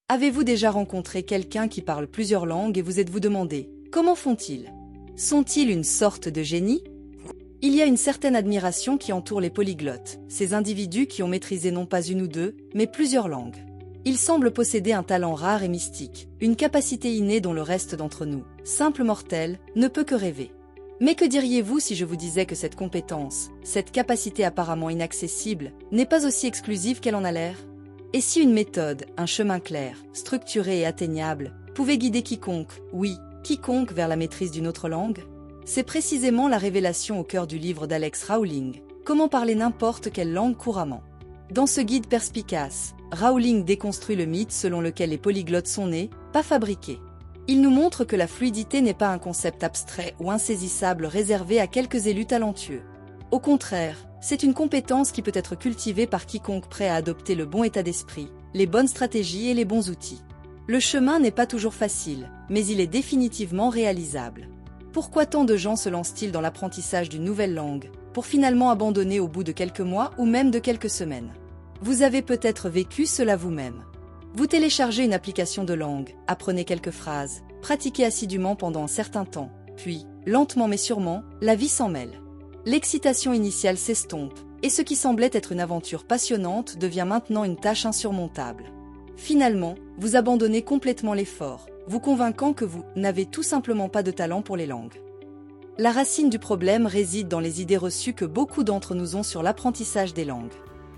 Avez-vous déjà rencontré quelqu'un qui parle plusieurs langues et vous êtes-vous demandé « Comment font-ils » Sont-ils une sorte de génie? Il y a une certaine admiration qui entoure les polyglottes, ces individus qui ont maîtrisé non pas une ou deux, mais plusieurs langues. Ils semblent posséder un talent rare et mystique, une capacité innée dont le reste d'entre nous, simples mortels, ne peut que rêver. Mais que diriez-vous si je vous disais que cette compétence, cette capacité apparemment inaccessible, n'est pas aussi exclusive qu'elle en a l'air? Et si une méthode, un chemin clair, structuré et atteignable, pouvait guider quiconque, oui, quiconque vers la maîtrise d'une autre langue? C'est précisément la révélation au cœur du livre d'Alex Rowling, Comment parler n'importe quelle langue couramment. Dans ce guide perspicace, Rowling déconstruit le mythe selon lequel les polyglottes sont nés, pas fabriqués. Il nous montre que la fluidité n'est pas un concept abstrait ou insaisissable réservé à quelques élus talentueux. Au contraire, c'est une compétence qui peut être cultivée par quiconque prêt à adopter le bon état d'esprit, les bonnes stratégies et les bons outils. Le chemin n'est pas toujours facile, mais il est définitivement réalisable. Pourquoi tant de gens se lancent-ils dans l'apprentissage d'une nouvelle langue, pour finalement abandonner au bout de quelques mois ou même de quelques semaines? Vous avez peut-être vécu cela vous-même. Vous téléchargez une application de langue, apprenez quelques phrases, pratiquez assidûment pendant un certain temps, puis, lentement mais sûrement, la vie s'en mêle. L'excitation initiale s'estompe, et ce qui semblait être une aventure passionnante devient maintenant une tâche insurmontable. Finalement, vous abandonnez complètement l'effort, vous convainquant que vous n'avez tout simplement pas de talent pour les langues. La racine du problème réside dans les idées reçues que beaucoup d'entre nous ont sur l'apprentissage des langues.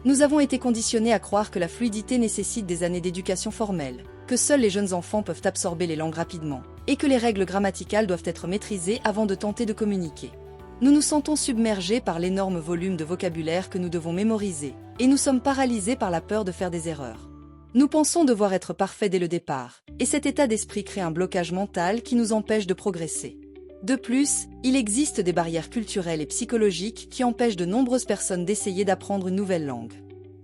Nous avons été conditionnés à croire que la fluidité nécessite des années d'éducation formelle, que seuls les jeunes enfants peuvent absorber les langues rapidement, et que les règles grammaticales doivent être maîtrisées avant de tenter de communiquer. Nous nous sentons submergés par l'énorme volume de vocabulaire que nous devons mémoriser, et nous sommes paralysés par la peur de faire des erreurs. Nous pensons devoir être parfaits dès le départ, et cet état d'esprit crée un blocage mental qui nous empêche de progresser. De plus, il existe des barrières culturelles et psychologiques qui empêchent de nombreuses personnes d'essayer d'apprendre une nouvelle langue.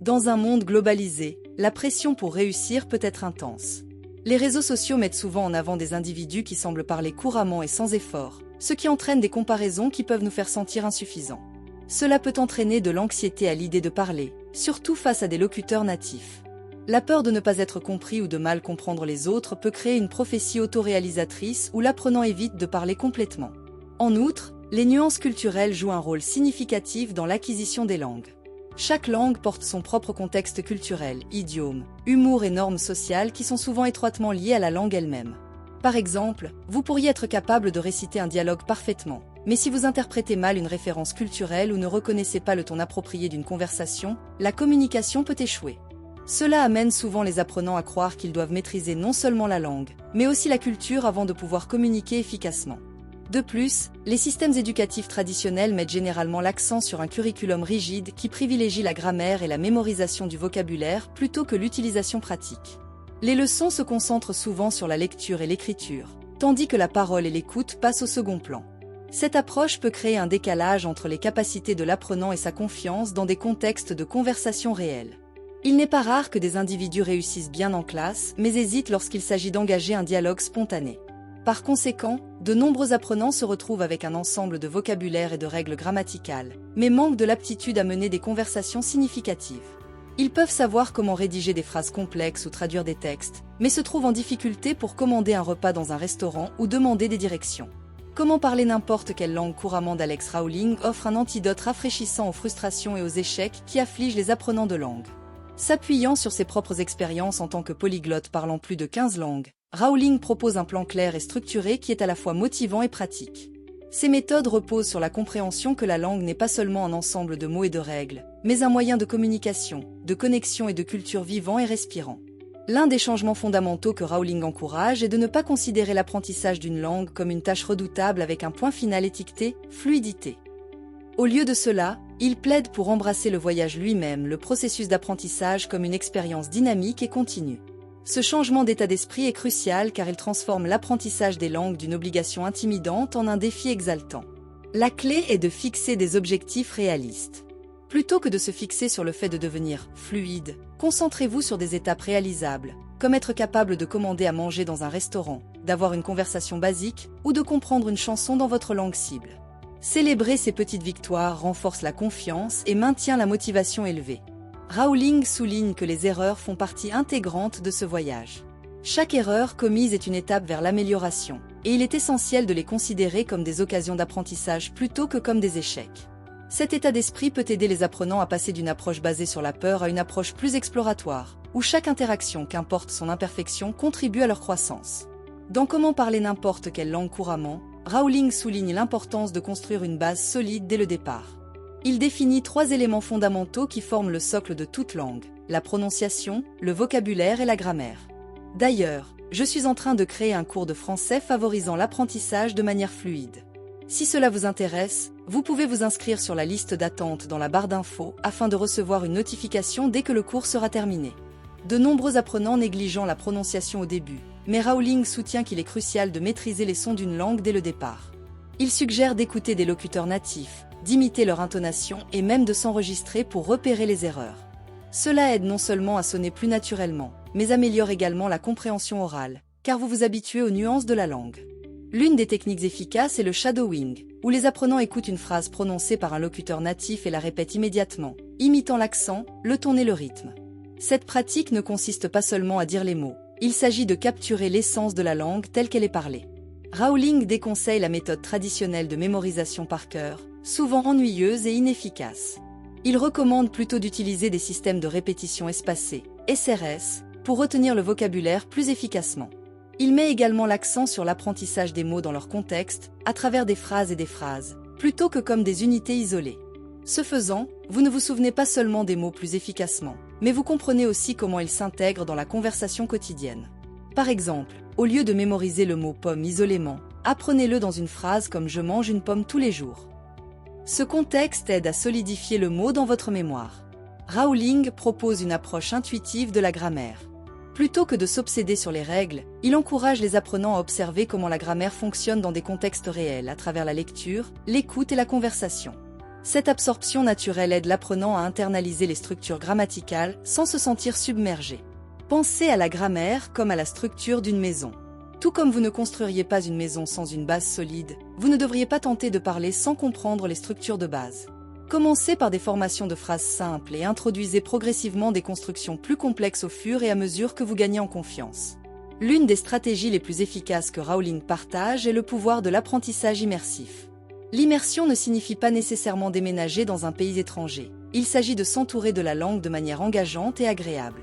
Dans un monde globalisé, la pression pour réussir peut être intense. Les réseaux sociaux mettent souvent en avant des individus qui semblent parler couramment et sans effort, ce qui entraîne des comparaisons qui peuvent nous faire sentir insuffisants. Cela peut entraîner de l'anxiété à l'idée de parler, surtout face à des locuteurs natifs. La peur de ne pas être compris ou de mal comprendre les autres peut créer une prophétie autoréalisatrice où l'apprenant évite de parler complètement. En outre, les nuances culturelles jouent un rôle significatif dans l'acquisition des langues. Chaque langue porte son propre contexte culturel, idiome, humour et normes sociales qui sont souvent étroitement liées à la langue elle-même. Par exemple, vous pourriez être capable de réciter un dialogue parfaitement, mais si vous interprétez mal une référence culturelle ou ne reconnaissez pas le ton approprié d'une conversation, la communication peut échouer. Cela amène souvent les apprenants à croire qu'ils doivent maîtriser non seulement la langue, mais aussi la culture avant de pouvoir communiquer efficacement. De plus, les systèmes éducatifs traditionnels mettent généralement l'accent sur un curriculum rigide qui privilégie la grammaire et la mémorisation du vocabulaire plutôt que l'utilisation pratique. Les leçons se concentrent souvent sur la lecture et l'écriture, tandis que la parole et l'écoute passent au second plan. Cette approche peut créer un décalage entre les capacités de l'apprenant et sa confiance dans des contextes de conversation réelle. Il n'est pas rare que des individus réussissent bien en classe, mais hésitent lorsqu'il s'agit d'engager un dialogue spontané. Par conséquent, de nombreux apprenants se retrouvent avec un ensemble de vocabulaire et de règles grammaticales, mais manquent de l'aptitude à mener des conversations significatives. Ils peuvent savoir comment rédiger des phrases complexes ou traduire des textes, mais se trouvent en difficulté pour commander un repas dans un restaurant ou demander des directions. Comment parler n'importe quelle langue couramment d'Alex Rowling offre un antidote rafraîchissant aux frustrations et aux échecs qui affligent les apprenants de langue. S'appuyant sur ses propres expériences en tant que polyglotte parlant plus de 15 langues, Rowling propose un plan clair et structuré qui est à la fois motivant et pratique. Ces méthodes reposent sur la compréhension que la langue n'est pas seulement un ensemble de mots et de règles, mais un moyen de communication, de connexion et de culture vivant et respirant. L'un des changements fondamentaux que Rowling encourage est de ne pas considérer l'apprentissage d'une langue comme une tâche redoutable avec un point final étiqueté « fluidité ». Au lieu de cela, il plaide pour embrasser le voyage lui-même, le processus d'apprentissage comme une expérience dynamique et continue. Ce changement d'état d'esprit est crucial car il transforme l'apprentissage des langues d'une obligation intimidante en un défi exaltant. La clé est de fixer des objectifs réalistes. Plutôt que de se fixer sur le fait de devenir fluide, concentrez-vous sur des étapes réalisables, comme être capable de commander à manger dans un restaurant, d'avoir une conversation basique ou de comprendre une chanson dans votre langue cible. Célébrer ces petites victoires renforce la confiance et maintient la motivation élevée. Rowling souligne que les erreurs font partie intégrante de ce voyage. Chaque erreur commise est une étape vers l'amélioration, et il est essentiel de les considérer comme des occasions d'apprentissage plutôt que comme des échecs. Cet état d'esprit peut aider les apprenants à passer d'une approche basée sur la peur à une approche plus exploratoire, où chaque interaction, qu'importe son imperfection, contribue à leur croissance. Dans Comment parler n'importe quelle langue couramment, Rowling souligne l'importance de construire une base solide dès le départ. Il définit 3 éléments fondamentaux qui forment le socle de toute langue: la prononciation, le vocabulaire et la grammaire. D'ailleurs, je suis en train de créer un cours de français favorisant l'apprentissage de manière fluide. Si cela vous intéresse, vous pouvez vous inscrire sur la liste d'attente dans la barre d'infos afin de recevoir une notification dès que le cours sera terminé. De nombreux apprenants négligeant la prononciation au début, mais Rowling soutient qu'il est crucial de maîtriser les sons d'une langue dès le départ. Il suggère d'écouter des locuteurs natifs, d'imiter leur intonation et même de s'enregistrer pour repérer les erreurs. Cela aide non seulement à sonner plus naturellement, mais améliore également la compréhension orale, car vous vous habituez aux nuances de la langue. L'une des techniques efficaces est le shadowing, où les apprenants écoutent une phrase prononcée par un locuteur natif et la répètent immédiatement, imitant l'accent, le ton et le rythme. Cette pratique ne consiste pas seulement à dire les mots, il s'agit de capturer l'essence de la langue telle qu'elle est parlée. Rowling déconseille la méthode traditionnelle de mémorisation par cœur, souvent ennuyeuse et inefficace. Il recommande plutôt d'utiliser des systèmes de répétition espacée, SRS, pour retenir le vocabulaire plus efficacement. Il met également l'accent sur l'apprentissage des mots dans leur contexte, à travers des phrases et des phrases, plutôt que comme des unités isolées. Ce faisant, vous ne vous souvenez pas seulement des mots plus efficacement, mais vous comprenez aussi comment ils s'intègrent dans la conversation quotidienne. Par exemple, au lieu de mémoriser le mot pomme isolément, apprenez-le dans une phrase comme « je mange une pomme tous les jours ». Ce contexte aide à solidifier le mot dans votre mémoire. Rowling propose une approche intuitive de la grammaire. Plutôt que de s'obséder sur les règles, il encourage les apprenants à observer comment la grammaire fonctionne dans des contextes réels à travers la lecture, l'écoute et la conversation. Cette absorption naturelle aide l'apprenant à internaliser les structures grammaticales sans se sentir submergé. Pensez à la grammaire comme à la structure d'une maison. Tout comme vous ne construiriez pas une maison sans une base solide, vous ne devriez pas tenter de parler sans comprendre les structures de base. Commencez par des formations de phrases simples et introduisez progressivement des constructions plus complexes au fur et à mesure que vous gagnez en confiance. L'une des stratégies les plus efficaces que Rowling partage est le pouvoir de l'apprentissage immersif. L'immersion ne signifie pas nécessairement déménager dans un pays étranger. Il s'agit de s'entourer de la langue de manière engageante et agréable.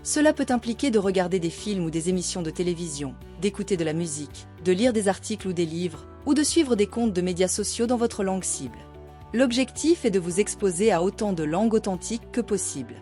Cela peut impliquer de regarder des films ou des émissions de télévision, d'écouter de la musique, de lire des articles ou des livres, ou de suivre des comptes de médias sociaux dans votre langue cible. L'objectif est de vous exposer à autant de langues authentiques que possible.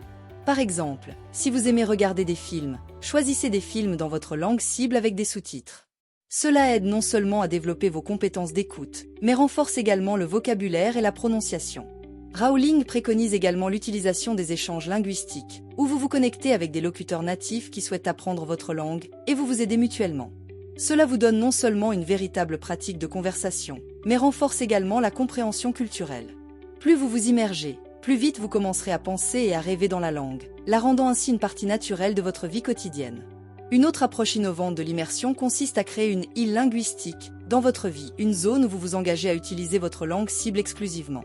Par exemple, si vous aimez regarder des films, choisissez des films dans votre langue cible avec des sous-titres. Cela aide non seulement à développer vos compétences d'écoute, mais renforce également le vocabulaire et la prononciation. Rowling préconise également l'utilisation des échanges linguistiques, où vous vous connectez avec des locuteurs natifs qui souhaitent apprendre votre langue et vous vous aidez mutuellement. Cela vous donne non seulement une véritable pratique de conversation, mais renforce également la compréhension culturelle. Plus vous vous immergez, plus vite vous commencerez à penser et à rêver dans la langue, la rendant ainsi une partie naturelle de votre vie quotidienne. Une autre approche innovante de l'immersion consiste à créer une île linguistique dans votre vie, une zone où vous vous engagez à utiliser votre langue cible exclusivement.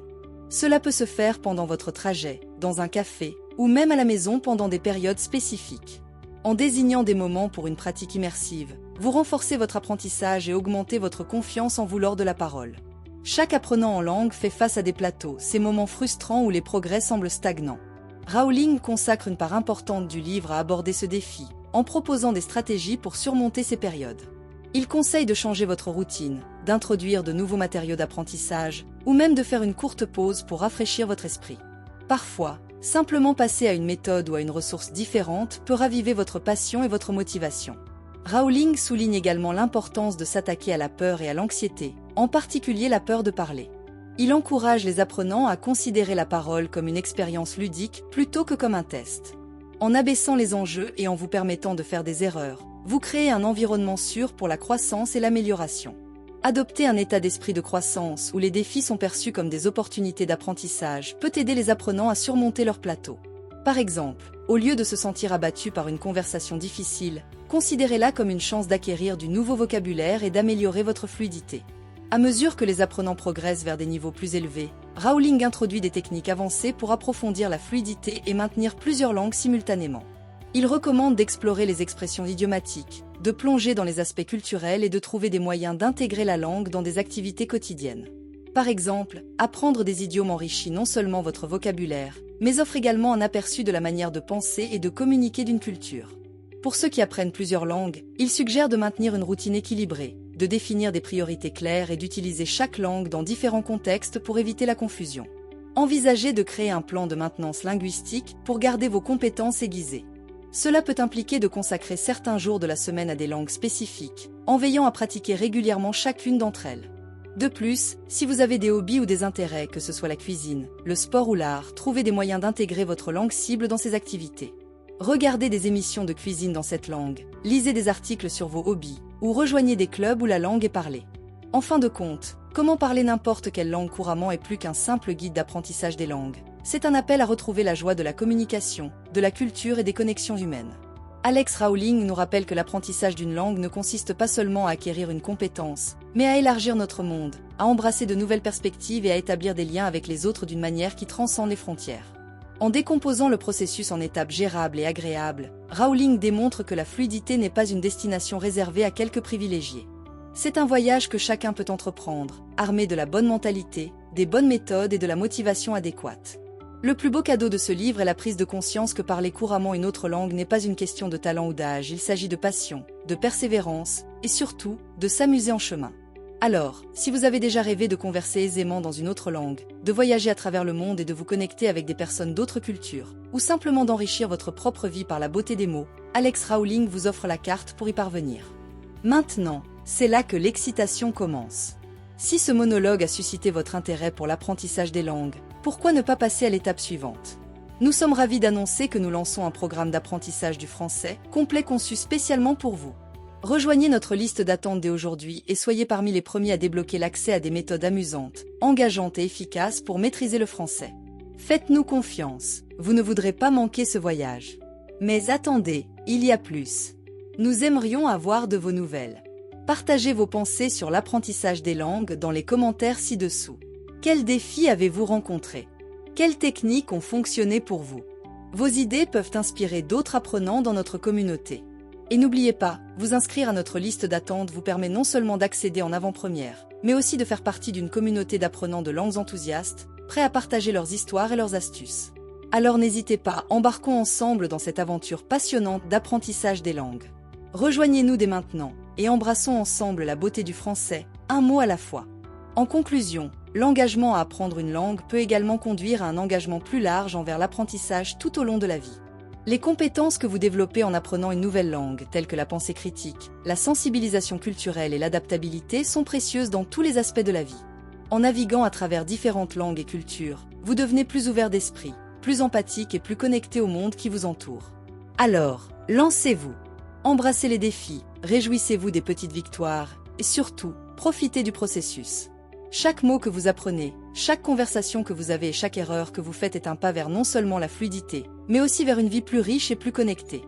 Cela peut se faire pendant votre trajet, dans un café, ou même à la maison pendant des périodes spécifiques. En désignant des moments pour une pratique immersive, vous renforcez votre apprentissage et augmentez votre confiance en vous lors de la parole. Chaque apprenant en langue fait face à des plateaux, ces moments frustrants où les progrès semblent stagnants. Rowling consacre une part importante du livre à aborder ce défi, en proposant des stratégies pour surmonter ces périodes. Il conseille de changer votre routine, d'introduire de nouveaux matériaux d'apprentissage, ou même de faire une courte pause pour rafraîchir votre esprit. Parfois, simplement passer à une méthode ou à une ressource différente peut raviver votre passion et votre motivation. Rowling souligne également l'importance de s'attaquer à la peur et à l'anxiété, en particulier la peur de parler. Il encourage les apprenants à considérer la parole comme une expérience ludique plutôt que comme un test. En abaissant les enjeux et en vous permettant de faire des erreurs, vous créez un environnement sûr pour la croissance et l'amélioration. Adopter un état d'esprit de croissance où les défis sont perçus comme des opportunités d'apprentissage peut aider les apprenants à surmonter leur plateau. Par exemple, au lieu de se sentir abattu par une conversation difficile, considérez-la comme une chance d'acquérir du nouveau vocabulaire et d'améliorer votre fluidité. À mesure que les apprenants progressent vers des niveaux plus élevés, Rowling introduit des techniques avancées pour approfondir la fluidité et maintenir plusieurs langues simultanément. Il recommande d'explorer les expressions idiomatiques, de plonger dans les aspects culturels et de trouver des moyens d'intégrer la langue dans des activités quotidiennes. Par exemple, apprendre des idiomes enrichit non seulement votre vocabulaire, mais offre également un aperçu de la manière de penser et de communiquer d'une culture. Pour ceux qui apprennent plusieurs langues, il suggère de maintenir une routine équilibrée, de définir des priorités claires et d'utiliser chaque langue dans différents contextes pour éviter la confusion. Envisagez de créer un plan de maintenance linguistique pour garder vos compétences aiguisées. Cela peut impliquer de consacrer certains jours de la semaine à des langues spécifiques, en veillant à pratiquer régulièrement chacune d'entre elles. De plus, si vous avez des hobbies ou des intérêts, que ce soit la cuisine, le sport ou l'art, trouvez des moyens d'intégrer votre langue cible dans ces activités. Regardez des émissions de cuisine dans cette langue, lisez des articles sur vos hobbies, ou rejoignez des clubs où la langue est parlée. En fin de compte, comment parler n'importe quelle langue couramment est plus qu'un simple guide d'apprentissage des langues. C'est un appel à retrouver la joie de la communication, de la culture et des connexions humaines. Alex Rowling nous rappelle que l'apprentissage d'une langue ne consiste pas seulement à acquérir une compétence, mais à élargir notre monde, à embrasser de nouvelles perspectives et à établir des liens avec les autres d'une manière qui transcende les frontières. En décomposant le processus en étapes gérables et agréables, Rowling démontre que la fluidité n'est pas une destination réservée à quelques privilégiés. C'est un voyage que chacun peut entreprendre, armé de la bonne mentalité, des bonnes méthodes et de la motivation adéquate. Le plus beau cadeau de ce livre est la prise de conscience que parler couramment une autre langue n'est pas une question de talent ou d'âge, il s'agit de passion, de persévérance et surtout, de s'amuser en chemin. Alors, si vous avez déjà rêvé de converser aisément dans une autre langue, de voyager à travers le monde et de vous connecter avec des personnes d'autres cultures, ou simplement d'enrichir votre propre vie par la beauté des mots, Alex Rowling vous offre la carte pour y parvenir. Maintenant, c'est là que l'excitation commence. Si ce monologue a suscité votre intérêt pour l'apprentissage des langues, pourquoi ne pas passer à l'étape suivante? Nous sommes ravis d'annoncer que nous lançons un programme d'apprentissage du français, complet conçu spécialement pour vous. Rejoignez notre liste d'attente dès aujourd'hui et soyez parmi les premiers à débloquer l'accès à des méthodes amusantes, engageantes et efficaces pour maîtriser le français. Faites-nous confiance, vous ne voudrez pas manquer ce voyage. Mais attendez, il y a plus. Nous aimerions avoir de vos nouvelles. Partagez vos pensées sur l'apprentissage des langues dans les commentaires ci-dessous. Quels défis avez-vous rencontrés? Quelles techniques ont fonctionné pour vous? Vos idées peuvent inspirer d'autres apprenants dans notre communauté. Et n'oubliez pas, vous inscrire à notre liste d'attente vous permet non seulement d'accéder en avant-première, mais aussi de faire partie d'une communauté d'apprenants de langues enthousiastes, prêts à partager leurs histoires et leurs astuces. Alors n'hésitez pas, embarquons ensemble dans cette aventure passionnante d'apprentissage des langues. Rejoignez-nous dès maintenant, et embrassons ensemble la beauté du français, un mot à la fois. En conclusion, l'engagement à apprendre une langue peut également conduire à un engagement plus large envers l'apprentissage tout au long de la vie. Les compétences que vous développez en apprenant une nouvelle langue, telles que la pensée critique, la sensibilisation culturelle et l'adaptabilité, sont précieuses dans tous les aspects de la vie. En naviguant à travers différentes langues et cultures, vous devenez plus ouvert d'esprit, plus empathique et plus connecté au monde qui vous entoure. Alors, lancez-vous! Embrassez les défis, réjouissez-vous des petites victoires, et surtout, profitez du processus. Chaque mot que vous apprenez, chaque conversation que vous avez et chaque erreur que vous faites est un pas vers non seulement la fluidité, mais aussi vers une vie plus riche et plus connectée.